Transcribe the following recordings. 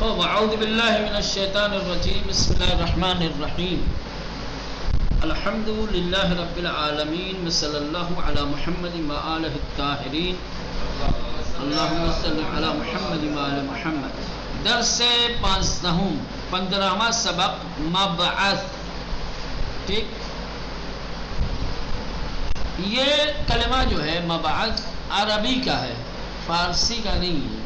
اعوذ باللہ من الشیطان الرجیم بسم اللہ الرحمن الرحیم الحمد للہ رب العالمین وصلی اللہ علی محمد وآلہ الطاہرین اللہم صلی علی محمد وآل محمد۔ درس 15واں سبق مبعث۔ ٹھیک، یہ کلمہ جو ہے مبعث عربی کا ہے، فارسی کا نہیں ہے۔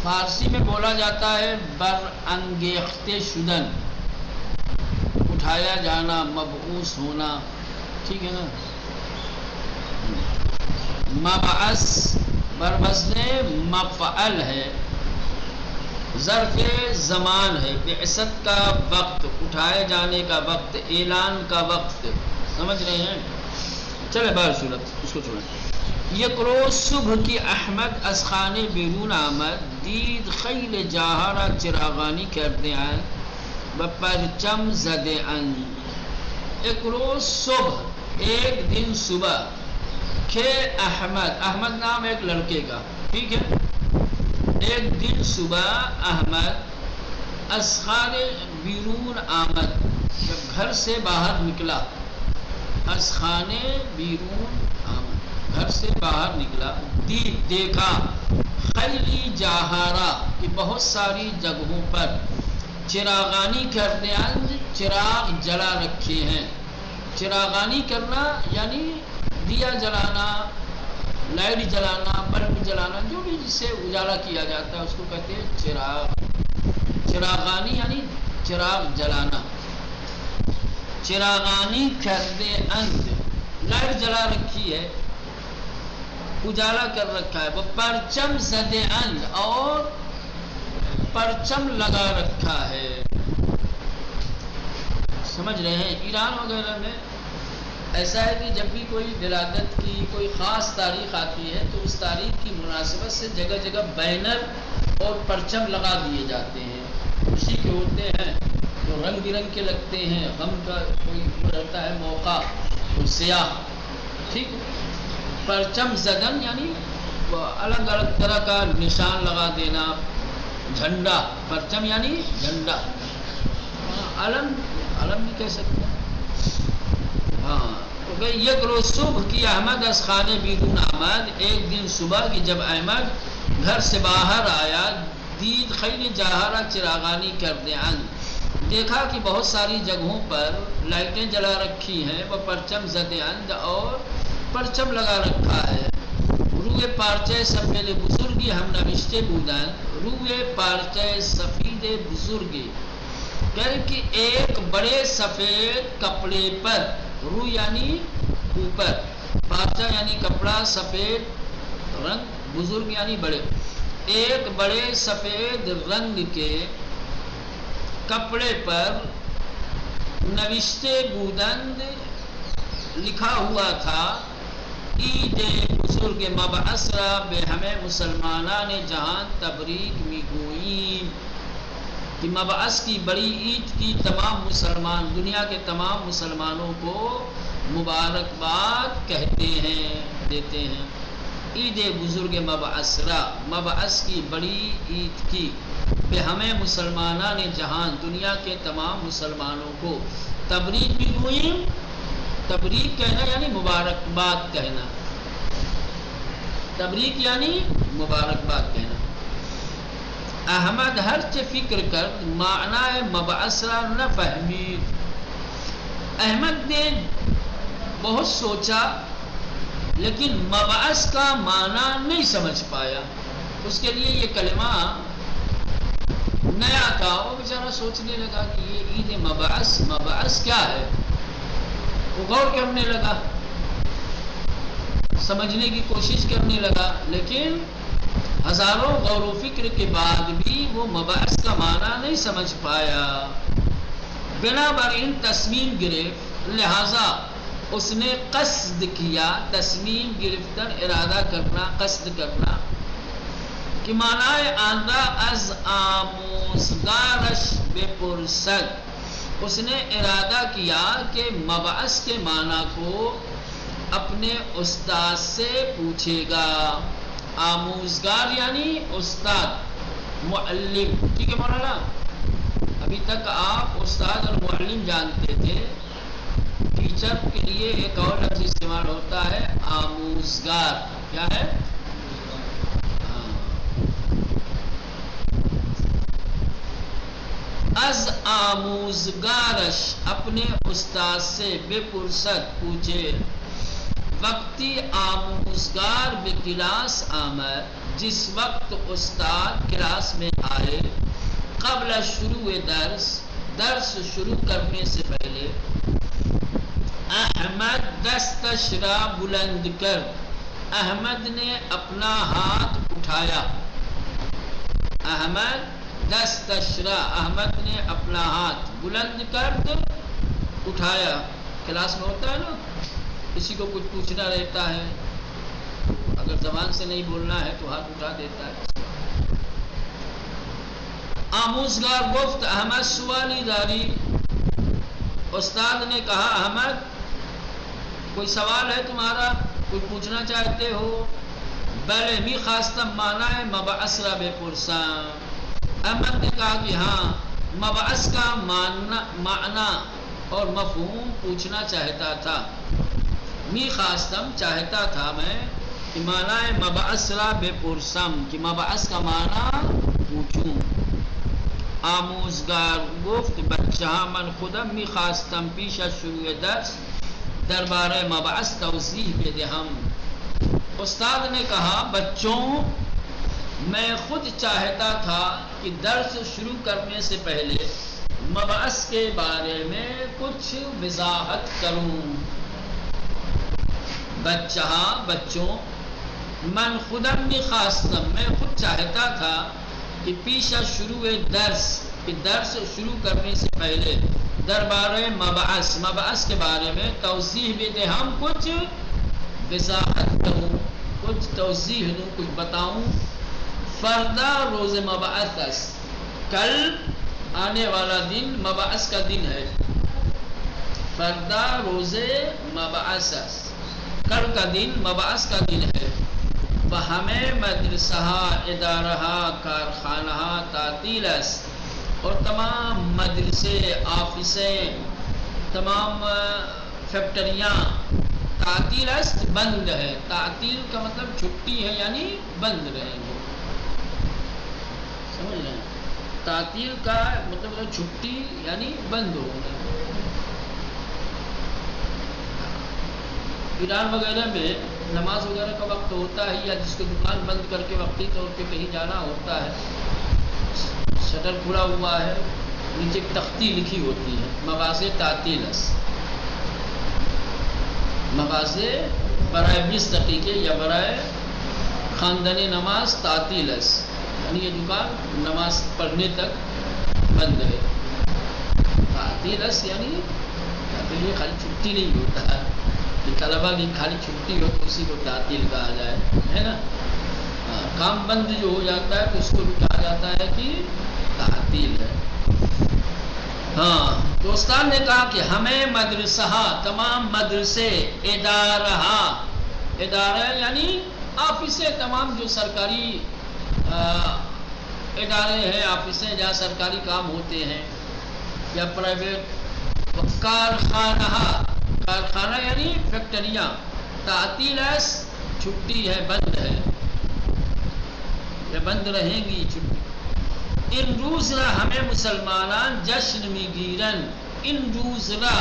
فارسی میں بولا جاتا ہے برانگیخته شدن، اٹھایا جانا، مبعوث ہونا، ٹھیک ہے نا۔ مبعث بروزن مفعل ہے، ظرف زمان ہے، بعثت کا وقت، اٹھائے جانے کا وقت، اعلان کا وقت، سمجھ رہے ہیں؟ چلے بار صورت اس کو چھوڑیں۔ یکرو صبح کی احمد از خانے بیرون آمد، دید خیل جاہرہ چراغانی کرتے ہیں و پرچم زدے ان۔ یکرو صبح، ایک دن صبح، کہ احمد نام ایک لڑکے کا، ٹھیک ہے۔ ایک دن صبح احمد از خانے بیرون آمد، جب گھر سے باہر نکلا، از خانے بیرون آمد، گھر سے باہر نکلا، دیکھا خیلی جاہارہ کہ بہت ساری جگہوں پر چراغانی کرتے ہیں، چراغ جلا رکھے ہیں۔ چراغانی کرنا یعنی دیا جلانا، لائٹ جلانا، بلب جلانا، جو بھی جس سے اجالا کیا جاتا ہے اس کو کہتے ہیں چراغ۔ چراغانی یعنی چراغ جلانا۔ چراغانی کرتے اند، لائٹ جلا رکھی ہے، اجالا کر رکھا ہے۔ وہ پرچم زدے اند، اور پرچم لگا رکھا ہے۔ سمجھ رہے ہیں؟ ایران وغیرہ میں ایسا ہے کہ جب بھی کوئی ولادت کی کوئی خاص تاریخ آتی ہے تو اس تاریخ کی مناسبت سے جگہ جگہ بینر اور پرچم لگا دیے جاتے ہیں، خوشی کے ہوتے ہیں جو رنگ برنگ کے لگتے ہیں، غم کا کوئی رہتا ہے موقع تو سیاہ، ٹھیک۔ پرچم زدن یعنی الگ الگ طرح کا نشان لگا دینا، جھنڈا، پرچم یعنی جھنڈا، علم بھی کہہ سکتے ہیں، ہاں۔ تو کہ یک روز صبح کی احمد از خانے بیرون آمد، ایک دن صبح کی جب احمد گھر سے باہر آیا، دید خیل جاہرہ چراغانی کرتے ان، دیکھا کہ بہت ساری جگہوں پر لائٹیں جلا رکھی ہیں، وہ پرچم زدے اند، اور پرچم لگا رکھا ہے۔ روئے پارچے سفید بزرگی ہم نوشتے بودن، روئے پارچے سفید بزرگی، کہ ایک بڑے سفید کپڑے پر، رو یعنی اوپر، پارچہ یعنی کپڑا، سفید رنگ، بزرگ یعنی بڑے، ایک بڑے سفید رنگ کے کپڑے پر نوشتے بودند، لکھا ہوا تھا، عید بزرگ مبعث را به همه مسلمانان جہان تبریک میگوییم، کہ مبعث کی بڑی عید کی تمام مسلمان، دنیا کے تمام مسلمانوں کو مبارکباد کہتے ہیں، دیتے ہیں۔ عید بزرگ مبعث را، مبعث کی بڑی عید کی، به همه مسلمانان جہان، دنیا کے تمام مسلمانوں کو، تبریک میگوییم، تبریک کہنا یعنی مبارکباد کہنا، تبریک یعنی مبارکباد کہنا۔ احمد ہرچ فکر کرد، معنی مبعث را نہ فہمید، احمد نے بہت سوچا لیکن مبعث کا معنی نہیں سمجھ پایا، اس کے لیے یہ کلمہ نیا تھا، وہ بیچارہ سوچنے لگا کہ یہ عید مبعث، مبعث کیا ہے، وہ غور کرنے لگا، سمجھنے کی کوشش کرنے لگا، لیکن ہزاروں غور و فکر کے بعد بھی وہ مبعث کا معنی نہیں سمجھ پایا۔ بنابراین تصمیم گرفت، لہذا اس نے قصد کیا، تصمیم گرفتن ارادہ کرنا، قصد کرنا، کہ معنی آندہ از آموزگارش بپرسد، اس نے ارادہ کیا کہ مبعث کے معنی کو اپنے استاد سے پوچھے گا۔ آموزگار یعنی استاد، معلم. ٹھیک ہے مولانا, ابھی تک آپ استاد اور معلم جانتے تھے. ٹیچر کے لیے ایک اور لفظ استعمال ہوتا ہے آموزگار. کیا ہے؟ از آموزگارش, اپنے استاد سے بے پرسد پوچھے. وقتی آموزگار بے کلاس آمد, جس وقت استاد کلاس میں آئے. قبل شروع درس شروع کرنے سے پہلے. احمد دستشرا بلند کر, احمد نے اپنا ہاتھ اٹھایا. احمد دستشرا, احمد نے اپنا ہاتھ بلند کر اٹھایا. کلاس میں ہوتا ہے نا, کسی کو کچھ پوچھنا رہتا ہے, اگر زبان سے نہیں بولنا ہے تو ہاتھ اٹھا دیتا ہے. آموزگار گفت احمد سوالی داری. استاد نے کہا احمد کوئی سوال ہے تمہارا, کچھ پوچھنا چاہتے ہو؟ بلے می خواستم مانا ہے مبعث را بے پرساں. احمد نے کہا کہ ہاں, مبعث کا معنی اور مفہوم پوچھنا چاہتا تھا. می خواستم چاہتا تھا میں, کہ مانا ہے مبعث را بے پرسم, کہ مبعث کا معنی پوچھوں. آموزگار گفت بچہ من خودم می خواستم پیش از شروع درس دربارہ مبعث توضیح بدہم. استاد نے کہا بچوں میں خود چاہتا تھا کہ درس شروع کرنے سے پہلے مبعث کے بارے میں کچھ وضاحت کروں. بچوں من خودم می خواستم, میں خود چاہتا تھا کہ پیش از شروع درس شروع کرنے سے پہلے دربارہ مبعث کے بارے میں توضیح بدہم, کچھ وضاحت کروں, کچھ توضیح دوں, کچھ بتاؤں. فردہ روز مبعث, کل آنے والا دن مبعث کا دن ہے. فردہ روز مبعث, کل کا دن مبعث کا دن ہے. ہمیں مدرسہ ادارہ کارخانہ تعطیل است, اور تمام مدرسے آفسیں تمام فیکٹریاں تعطیل است بند ہے. تعطیل کا مطلب چھٹی ہے, یعنی بند رہیں گے. سمجھ رہے ہیں؟ تعطیل کا مطلب چھٹی یعنی بند ہوگا. ایران وغیرہ میں نماز وغیرہ کا وقت ہوتا ہے, یا جس کو دکان بند کر کے وقتی طور پہ کہیں جانا ہوتا ہے, شٹر کھلا ہوا ہے, نیچے ایک تختی لکھی ہوتی ہے مغازے تعطیل است. مغازے برائے 20 دقیقے یا برائے خواندن نماز تعطیل است, یعنی یہ دکان نماز پڑھنے تک بند ہے. تعطیل است یعنی یہ خالی چھٹی نہیں ہوتا ہے کہ طلبا کی خالی چھٹی ہو تو اسی کو تعطیل کہا جائے, ہے نا. کام بند جو ہو جاتا ہے تو اس کو بھی کہا جاتا ہے کہ تعطیل ہے. ہاں, تو استاد نے کہا کہ ہمیں مدرسہ, تمام مدرسے, ادارہ یعنی آفسیں, تمام جو سرکاری ادارے ہیں, آفسیں جہاں سرکاری کام ہوتے ہیں, یا پرائیویٹ. کارخانہ یعنی فیکٹریاں, تعطیل است چھٹی ہے, بند ہے, یا بند رہیں گی چھٹی. ان روز را ہمیں مسلمانان جشن می گیرن. ان روز را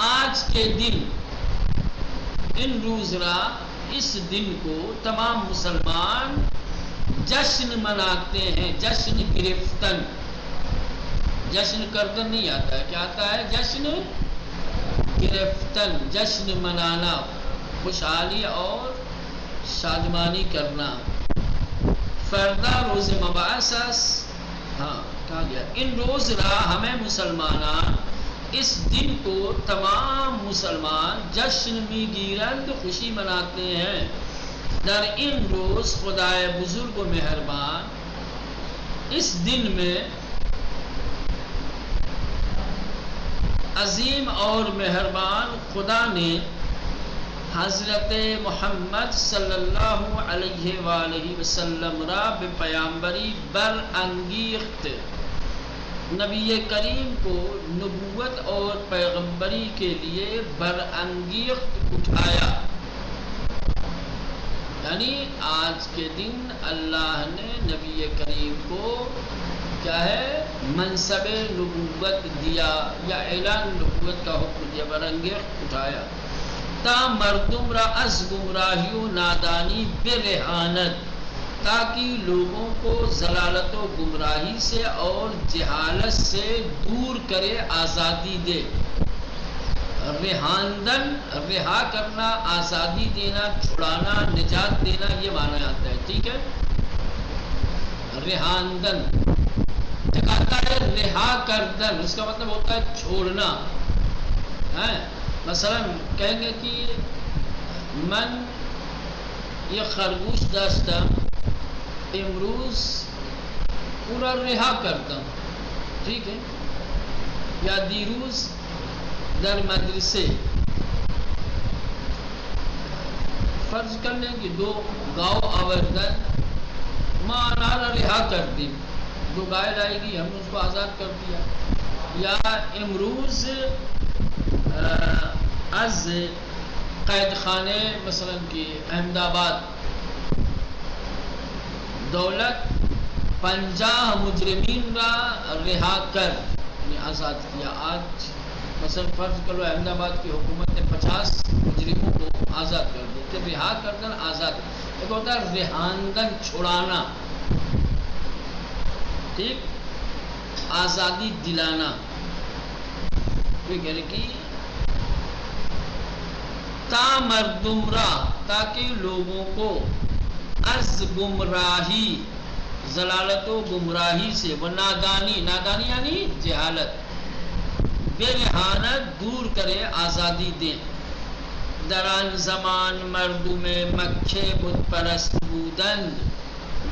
آج کے دن, ان روز را اس دن کو تمام مسلمان جشن مناتے ہیں. جشن گرفتن, جشن کردن نہیں آتا ہے, کیا آتا ہے؟ جشن گرفتن, جشن منانا, خوشحالی اور شادمانی کرنا. فردہ روز مبعث, ہاں کہا گیا ان روز را ہمیں مسلمانان اس دن کو تمام مسلمان جشن می گیرند, خوشی مناتے ہیں. در ان روز خدائے بزرگ و مہربان, اس دن میں عظیم اور مہربان خدا نے حضرت محمد صلی اللہ علیہ وآلہ وسلم را به پیامبری برانگیخت، نبی کریم کو نبوت اور پیغمبری کے لیے برانگیخت اٹھایا، یعنی آج کے دن اللہ نے نبی کریم کو کیا ہے منصب نبوت دیا یا اعلان نبوت کا حکم دیا، برانگیخت اٹھایا تا مردم را از گمراہی و نادانی برہانت، تاکہ لوگوں کو ضلالت و گمراہی سے اور جہالت سے دور کرے، آزادی دے۔ رہاندن، رہا کرنا، آزادی دینا، چھڑانا، نجات دینا، یہ معنی آتا ہے، ٹھیک ہے۔ رہاندن ایک آتا ہے رہا کردن، اس کا مطلب ہوتا ہے چھوڑنا، مثلا کہیں گے کہ من یہ خرگوش داشتا امروز پورا رہا کرتا ہوں، ٹھیک ہے، یا دیروز در مدرسے، فرض کر لیں کہ دو گاؤں آوردن ماں نارا رہا کر دی، جو گائے لائے گی ہم نے اس کو آزاد کر دیا، یا امروز از قید خانے مثلا کی احمد آباد دولت 50 مجرمین را رہا کر یعنی آزاد کیا۔ آج مثلا فرض کرو احمد آباد کی حکومت نے 50 مجرموں کو آزاد کر دیتے، رہا کردن آزاد، ایک ہوتا ہے رہاندن چھڑانا، ٹھیک، آزادی دلانا، یعنی کہ تا مردم را، تاکہ لوگوں کو از گمراہی، ضلالت و گمراہی سے، و نادانی، نادانی یعنی جہالت، برہانت دور کرے، آزادی دیں۔ در آن زمان مردم مکہ بت پرست بودند،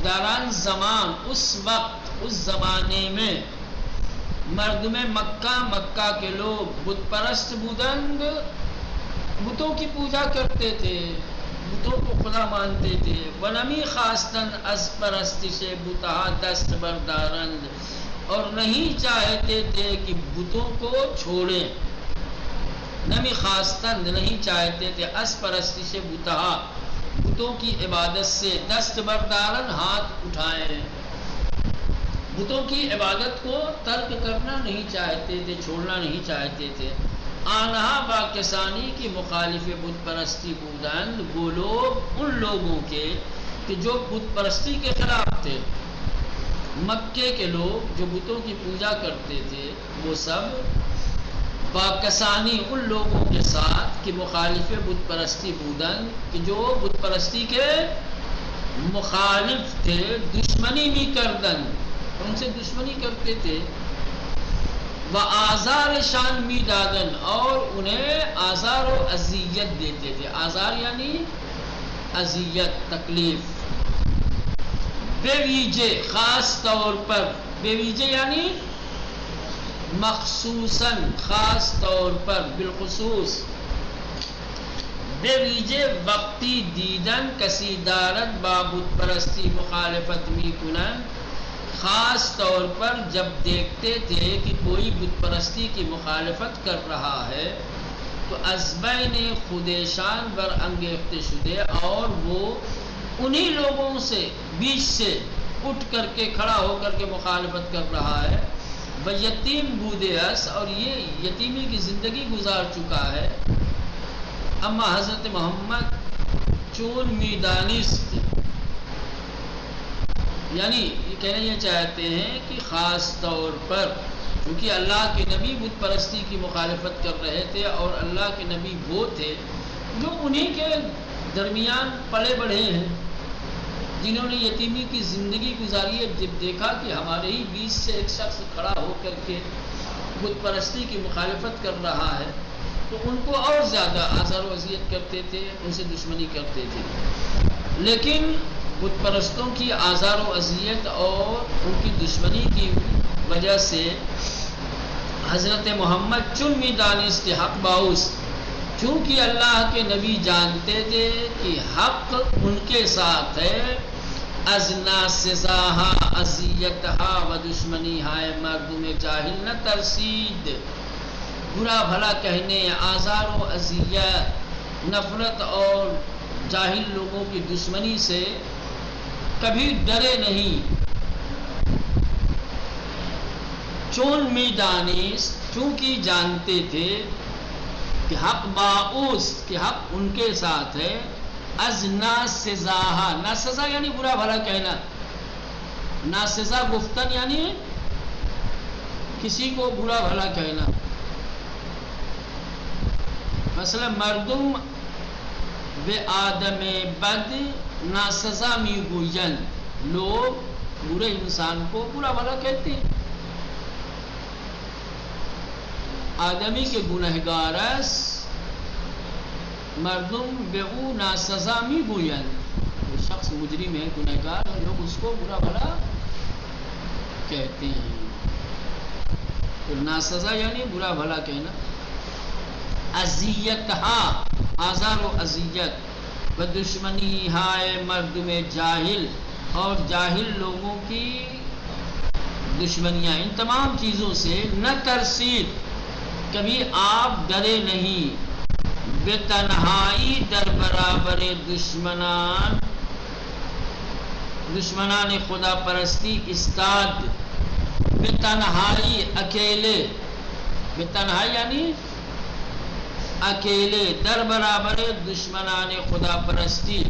در آن زمان اس وقت، اس زمانے میں مردم مکہ، مکہ کے لوگ بت پرست بودند، بتوں کی پوجا کرتے تھے، بتوں کو خدا مانتے تھے، ونمی خواستن از پرستش بتہا دست بردارند، اور نہیں چاہتے تھے کہ بتوں کو چھوڑیں، نمی خواستند نہیں چاہتے تھے، از پرستش بتہا بتوں کی عبادت سے، دست بردارن ہاتھ اٹھائیں، بتوں کی عبادت کو ترک کرنا نہیں چاہتے تھے، چھوڑنا نہیں چاہتے تھے۔ آنہا با کسانی کی مخالف بت پرستی بودند، وہ لوگ ان لوگوں کے کہ جو بت پرستی کے خلاف تھے، مکے کے لوگ جو بتوں کی پوجا کرتے تھے، وہ سب با کسانی ان لوگوں کے ساتھ کہ مخالف بت پرستی بودند، کہ جو بت پرستی کے مخالف تھے، دشمنی بھی کردن، ان سے دشمنی کرتے تھے، و آزار شان می دادن، اور انہیں آزار و اذیت دیتے تھے، آزار یعنی اذیت، تکلیف، بے ویجے خاص طور پر، بے ویجے یعنی مخصوصاً، خاص طور پر، بالخصوص، بے ویجے وقتی دیدن کسی دارت با بت پرستی مخالفت می کنن، خاص طور پر جب دیکھتے تھے کہ کوئی بت پرستی کی مخالفت کر رہا ہے تو ازبین خودشان بر انگیخت شدے، اور وہ انہی لوگوں سے بیچ سے اٹھ کر کے کھڑا ہو کر کے مخالفت کر رہا ہے، وہ یتیم بودے اس، اور یہ یتیمی کی زندگی گزار چکا ہے، اما حضرت محمد چون میدانست، یعنی یہ کہنا یہ چاہتے ہیں کہ خاص طور پر کیونکہ اللہ کے نبی بت پرستی کی مخالفت کر رہے تھے، اور اللہ کے نبی وہ تھے جو انہی کے درمیان پلے بڑھے ہیں، جنہوں نے یتیمی کی زندگی گزاری ہے۔ جب دیکھا کہ ہمارے ہی بیچ سے ایک شخص کھڑا ہو کر کے بت پرستی کی مخالفت کر رہا ہے تو ان کو اور زیادہ آزار و اذیت کرتے تھے، ان سے دشمنی کرتے تھے۔ لیکن بت پرستوں کی آزار و اذیت اور ان کی دشمنی کی وجہ سے حضرت محمد چون می دانست حق باؤس، چونکہ اللہ کے نبی جانتے تھے کہ حق ان کے ساتھ ہے، از ناسزاہا اذیتہا و دشمنی ہائے مردم جاہل نہ ترسید، برا بھلا کہنے، آزار و اذیت، نفرت اور جاہل لوگوں کی دشمنی سے کبھی ڈرے نہیں۔ چون می دانست، چونکہ جانتے تھے کہ حق باعث، کہ حق ان کے ساتھ ہے، از ناسزاہا، ناسزا یعنی برا بھلا کہنا، ناسزا گفتن یعنی کسی کو برا بھلا کہنا۔ مثلا مردم به آدم بد ناسزا میگویند، لوگ برے انسان کو برا بھلا کہتے ہیں۔ آدمی کے گنہگار است، مردم به او ناسزا میگویند، وہ شخص مجرم ہے، گنہگار ہے، لوگ اس کو برا بھلا کہتے ہیں۔ تو ناسزا یعنی برا بھلا کہنا۔ اذیتہا، آزار و اذیت، و دشمنی ہائے مردم جاہل، اور جاہل لوگوں کی دشمنیاں، ان تمام چیزوں سے نہ ترسید، کبھی آپ ڈرے نہیں، بے تنہائی در برابر دشمنان، دشمنان خدا پرستی استاد، بے تنہائی اکیلے، بے تنہائی یعنی اکیلے، در برابر دشمنان خدا پرستی،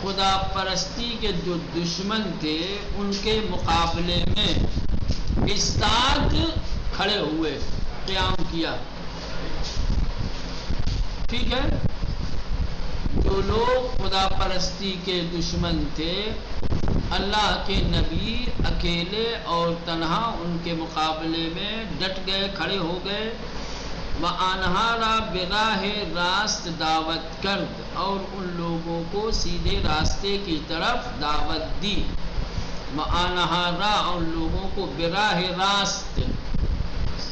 خدا پرستی کے جو دشمن تھے ان کے مقابلے میں استاد کھڑے ہوئے، قیام کیا۔ ٹھیک ہے، جو لوگ خدا پرستی کے دشمن تھے، اللہ کے نبی اکیلے اور تنہا ان کے مقابلے میں ڈٹ گئے، کھڑے ہو گئے۔ وآنہا را براہ راست دعوت کرد، اور ان لوگوں کو سیدھے راستے کی طرف دعوت دی۔ وآنہا را، اور لوگوں کو براہ راست،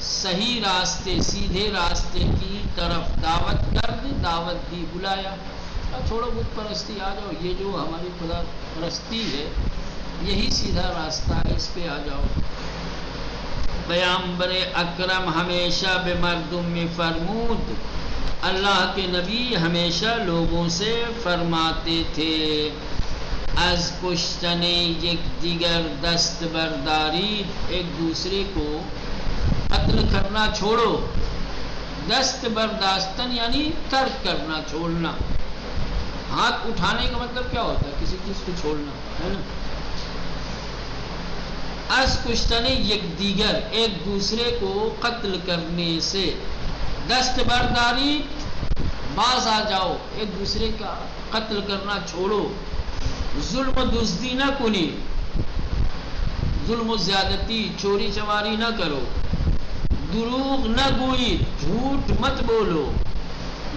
صحیح راستے، سیدھے راستے کی طرف دعوت کرد، دعوت دی، بلایا، چھوڑو بت پرستی، آ جاؤ، یہ جو ہماری خدا پرستی ہے یہی سیدھا راستہ ہے، اس پہ آ جاؤ۔ پیامبر اکرم ہمیشہ بے مردم میں فرمود، اللہ کے نبی ہمیشہ لوگوں سے فرماتے تھے، از کشتن یک دیگر دست برداری، ایک دوسرے کو قتل کرنا چھوڑو، دست برداشتن یعنی ترک کرنا، چھوڑنا۔ ہاتھ اٹھانے کا مطلب کیا ہوتا ہے؟ کسی چیز کو چھوڑنا ہے نا۔ از کشتن یک دیگر، ایک دوسرے کو قتل کرنے سے، دست برداری باز آ جاؤ، ایک دوسرے کا قتل کرنا چھوڑو۔ ظلم و دزدی نہ کنی، ظلم و زیادتی، چوری چماری نہ کرو۔ دروغ نہ گوئی، جھوٹ مت بولو۔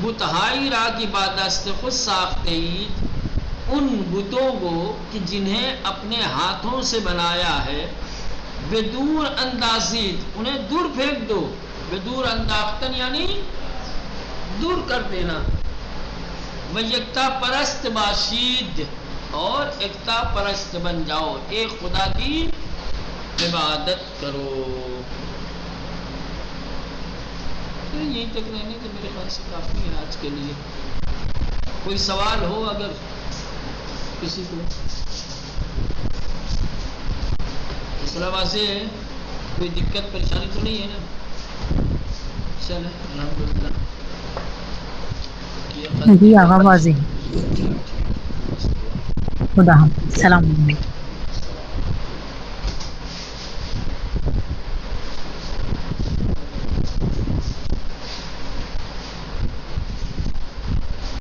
بتہائی را کی بادست خود ساختے اید، ان بتوں کو کہ جنہیں اپنے ہاتھوں سے بنایا ہے، بدور اندازید، انہیں دور پھینک دو، بدور انداختن یعنی دور کر دینا۔ و یکتا پرست باشید، اور ایکتا پرست بن جاؤ، ایک خدا کی عبادت کرو۔ تو یہیں تک رہنے تو میرے خیال سے کافی ہے آج کے لیے۔ کوئی سوال ہو اگر کسی کو؟ مسئلہ واضح ہے، کوئی دقت پریشانی تو نہیں ہے نا؟ چلیں الحمدللہ۔ جی آغا واضح۔ خدا حافظ، السلام علیکم۔